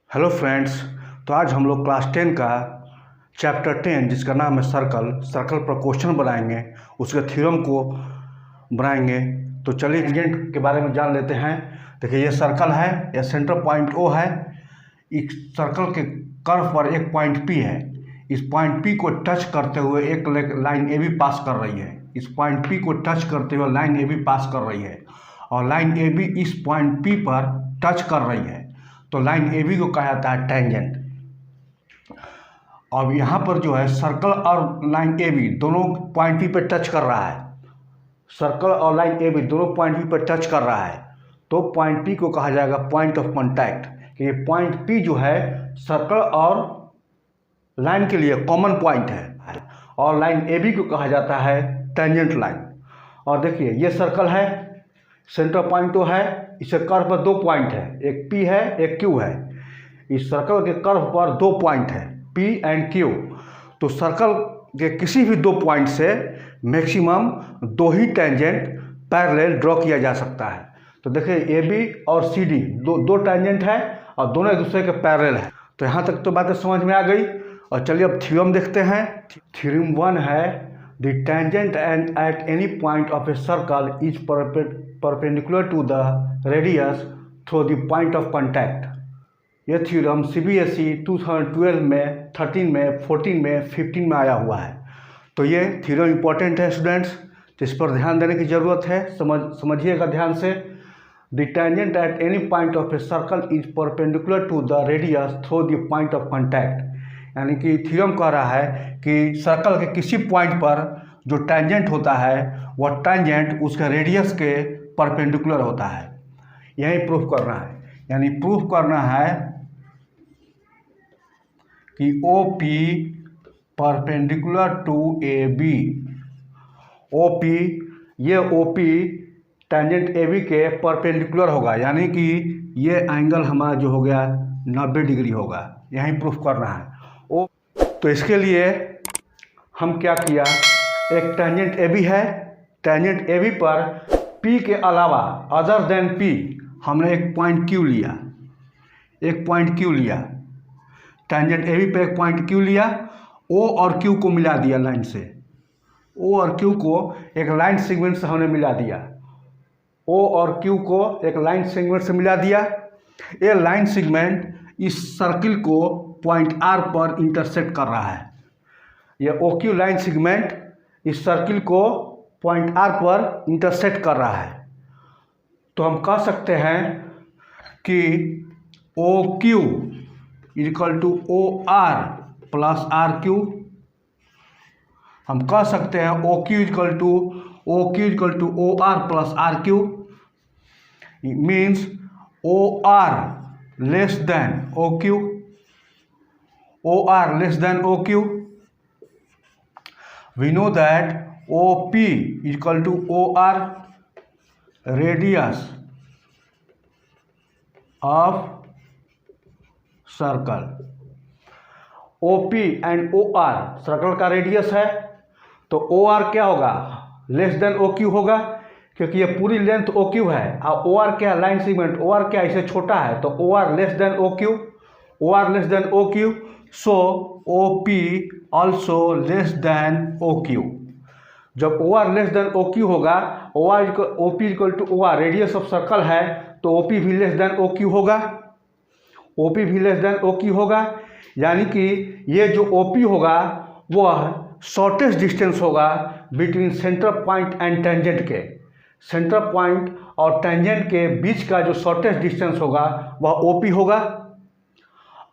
Hello friends. तो आज हम लोग क्लास 10 का चैप्टर 10 जिसका नाम है सर्कल पर क्वेश्चन बनाएंगे, उसके थ्योरम को बनाएंगे। तो चलिए टेंजेंट के बारे में जान लेते हैं। देखिए ये सर्कल है, यह सेंटर पॉइंट ओ है। इस सर्कल के कर्व पर एक पॉइंट पी है। इस पॉइंट पी को टच करते हुए एक लाइन ए बी पास कर रही है। इस पॉइंट पी को टच करते हुए लाइन ए बी पास कर रही है और लाइन ए बी इस पॉइंट पी पर टच कर रही है, तो लाइन ए बी को कहा जाता है टेंजेंट। अब यहाँ पर जो है सर्कल और लाइन ए बी दोनों पॉइंट पी पर टच कर रहा है। सर्कल और लाइन ए बी दोनों पॉइंट पी पर टच कर रहा है, तो पॉइंट पी को कहा जाएगा पॉइंट ऑफ कॉन्टैक्ट। कि ये पॉइंट पी जो है सर्कल और लाइन के लिए कॉमन पॉइंट है और लाइन ए बी को कहा जाता है टेंजेंट लाइन। और देखिए ये सर्कल है, सेंटर पॉइंट तो है, इससे कर्व पर दो पॉइंट है, एक P है एक Q है। इस सर्कल के कर्व पर दो पॉइंट है P एंड Q। तो सर्कल के किसी भी दो पॉइंट से मैक्सिमम दो ही टेंजेंट पैरेलल ड्रॉ किया जा सकता है। तो देखिए AB और CD दो टेंजेंट है और दोनों एक दूसरे के पैरेलल है। तो यहाँ तक तो बातें समझ में आ गई। और चलिए अब थ्योरम देखते हैं। थ्योरम 1 है The tangent and at any point of a circle is perpendicular to the radius through the point of contact। यह थ्योरम CBSE 2012 में, 13 में, 14 में, 15 में आया हुआ है। तो ये थ्योरम इम्पोर्टेंट है स्टूडेंट्स, तो इस पर ध्यान देने की ज़रूरत है। समझिएगा ध्यान से। The tangent at any point of a circle is perpendicular to the radius through the point of contact। यानी कि थ्योरम कह रहा है कि सर्कल के किसी पॉइंट पर जो टेंजेंट होता है वह टेंजेंट उसके रेडियस के परपेंडिकुलर होता है। यही प्रूफ करना है, यानी प्रूफ करना है कि OP perpendicular to AB। OP ये OP टेंजेंट AB के परपेंडिकुलर होगा, यानी कि ये एंगल हमारा जो हो गया 90 डिग्री होगा। यही प्रूफ करना है। तो इसके लिए हम क्या किया, एक टेंजेंट AB है, टेंजेंट AB पर P के अलावा अदर देन P हमने एक पॉइंट Q लिया। टेंजेंट AB पर एक पॉइंट Q लिया, O और Q को मिला दिया लाइन से। O और Q को एक लाइन सेगमेंट से हमने मिला दिया। O और Q को एक लाइन सेगमेंट से मिला दिया। ये लाइन सेगमेंट इस सर्किल को पॉइंट R पर इंटरसेक्ट कर रहा है। यह OQ लाइन सेगमेंट इस सर्किल को पॉइंट R पर इंटरसेक्ट कर रहा है। तो हम कह सकते हैं कि OQ equal to OR plus RQ। हम कह सकते हैं OQ equal to OR plus RQ। Means OR less than OQ, OR less than OQ। We know that OP equal to OR, radius of circle। OP and OR circle का radius है, तो OR क्या होगा, less than OQ होगा, क्योंकि ये पूरी length OQ है और OR क्या है, लाइन सेगमेंट OR क्या है, इससे छोटा है, तो OR less than OQ। So OP also less than OQ। जब OR लेस देन OQ होगा, OP equal to OR radius of circle है, तो OP भी लेस देन OQ होगा। यानी कि ये जो OP होगा वह शॉर्टेस्ट डिस्टेंस होगा between centre point and tangent के। सेंटर पॉइंट और टेंजेंट के बीच का जो शॉर्टेस्ट डिस्टेंस होगा वह OP होगा।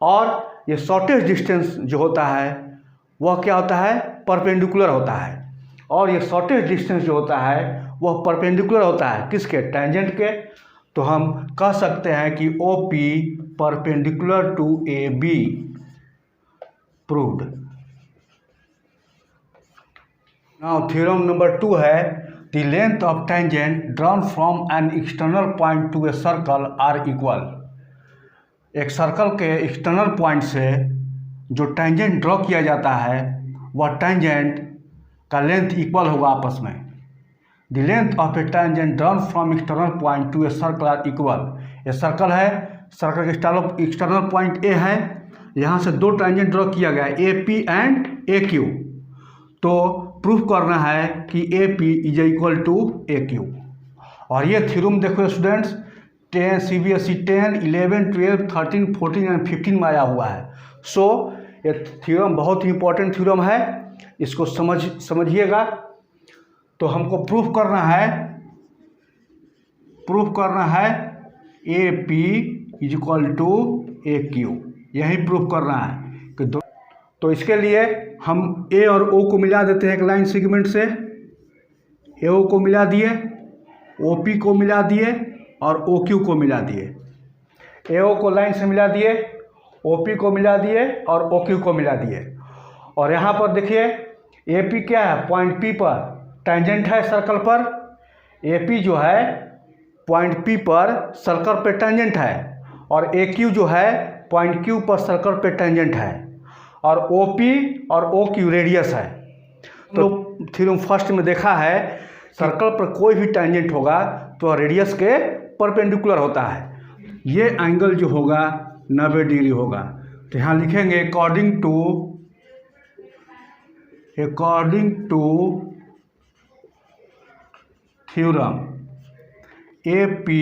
और ये शॉर्टेस्ट डिस्टेंस जो होता है वह क्या होता है, परपेंडिकुलर होता है। और ये शॉर्टेस्ट डिस्टेंस जो होता है वह परपेंडिकुलर होता है किसके, टेंजेंट के। तो हम कह सकते हैं कि OP perpendicular to AB proved. Now theorem number 2 है the length of tangent drawn from an external point to a circle are equal. एक सर्कल के एक्सटर्नल पॉइंट से जो टेंजेंट ड्रॉ किया जाता है वह टेंजेंट का लेंथ इक्वल होगा आपस में। The length of a tangent drawn from external point to a circle are equal. ये सर्कल है, सर्कल का एक्सटर्नल पॉइंट ए है, यहाँ से दो टेंजेंट ड्रॉ किया गया है, A P and A Q. तो प्रूफ करना है कि A P is equal to A Q. और ये थ्योरम देखो स्टूडेंट्स 10 CBSE 10, 11, 12, 13, 14 एंड 15 में आया हुआ है। सो ये थ्योरम बहुत ही इंपॉर्टेंट थ्योरम है, इसको समझिएगा। तो हमको प्रूफ करना है A P is equal to A Q, यही प्रूफ करना है कि तो इसके लिए हम ए और ओ को मिला देते हैं एक लाइन सेगमेंट से। ए ओ को मिला दिए, ओ पी को मिला दिए और ओ क्यू को मिला दिए। ए ओ को लाइन से मिला दिए, ओ पी को मिला दिए और ओ क्यू को मिला दिए। और यहाँ पर देखिए ए पी क्या है, पॉइंट पी पर टेंजेंट है सर्कल पर। ए पी जो है पॉइंट पी पर सर्कल पे टेंजेंट है, और ए क्यू जो है पॉइंट क्यू पर सर्कल पे टेंजेंट है, और ओ पी और ओ क्यू रेडियस है। तो थ्योरम फर्स्ट में देखा है सर्कल पर कोई भी टेंजेंट होगा तो रेडियस के परपेंडिकुलर होता है। ये एंगल जो होगा 90 डिग्री होगा। तो यहाँ लिखेंगे according to theorem A P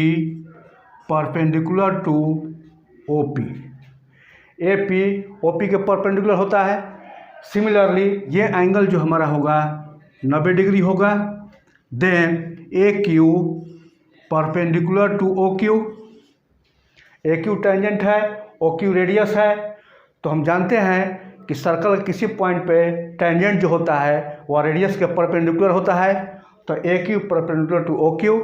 perpendicular to O P. A P O P के परपेंडिकुलर होता है। सिमिलरली ये एंगल जो हमारा होगा 90 डिग्री होगा। Then A Q perpendicular to O Q. A Q tangent है, ओ क्यू रेडियस है। तो हम जानते हैं कि सर्कल के किसी पॉइंट पे टेंजेंट जो होता है वह रेडियस के परपेंडिकुलर होता है। तो A Q perpendicular to O Q.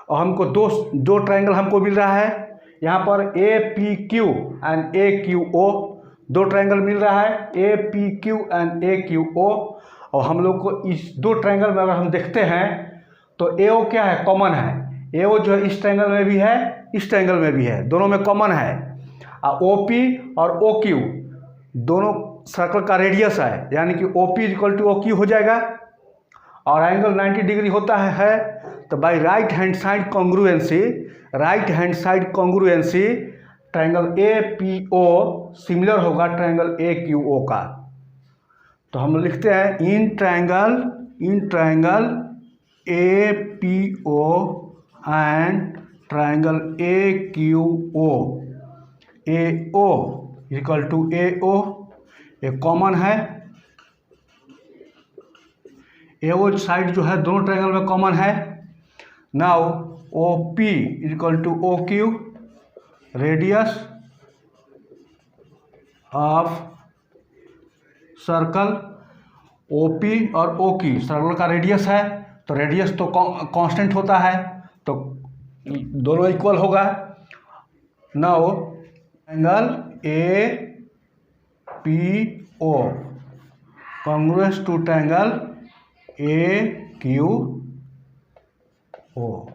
और हमको दो ट्रायंगल हमको मिल रहा है यहाँ पर, A P Q and A Q O. दो ट्रायंगल मिल रहा है, A P Q and A Q O. और हम लोग को इस दो ट्रायंगल में अगर हम देखते हैं तो ए ओ क्या है, कॉमन है। ए ओ जो है इस ट्रायंगल में भी है, इस ट्रायंगल में भी है, दोनों में कॉमन है। और ओ पी और ओ क्यू दोनों सर्कल का रेडियस है, यानी कि O P equal to O Q हो जाएगा। और एंगल 90 डिग्री होता है। तो by right hand side congruency triangle A P O similar होगा ट्रायंगल ए क्यू ओ का। तो हम लिखते हैं in triangle A P O and triangle A Q O, A O equal to A O, एक कॉमन है। ए ओ साइड जो है दोनों ट्रायंगल में कॉमन है। Now O P equal to O Q, radius of circle. O P और O Q circle का रेडियस है, तो रेडियस तो कांस्टेंट होता है, तो दोनों इक्वल होगा। Now angle A P O congruence to triangle A Q O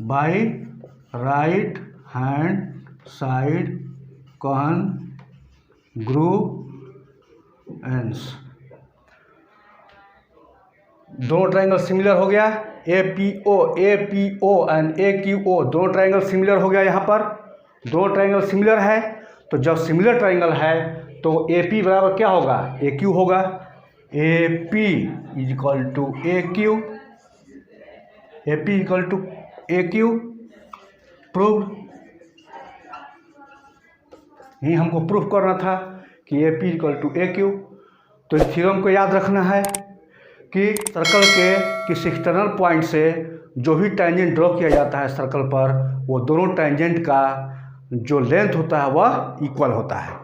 by right hand side congruence. दोनों ट्रायंगल सिमिलर हो गया, A P O and A Q O दोनों ट्रायंगल सिमिलर हो गया। यहाँ पर दोनों ट्रायंगल सिमिलर है, तो जब सिमिलर ट्रायंगल है तो ए पी बराबर क्या होगा, ए क्यू होगा। A P is equal to A Q, A P equal to A Q. Prove, यही हमको प्रूफ करना था कि A P equal to A Q. तो इस थ्योरम को याद रखना है कि सर्कल के किसी एक्सटर्नल पॉइंट से जो भी टेंजेंट ड्रॉ किया जाता है सर्कल पर, वो दोनों टेंजेंट का जो लेंथ होता है वह इक्वल होता है।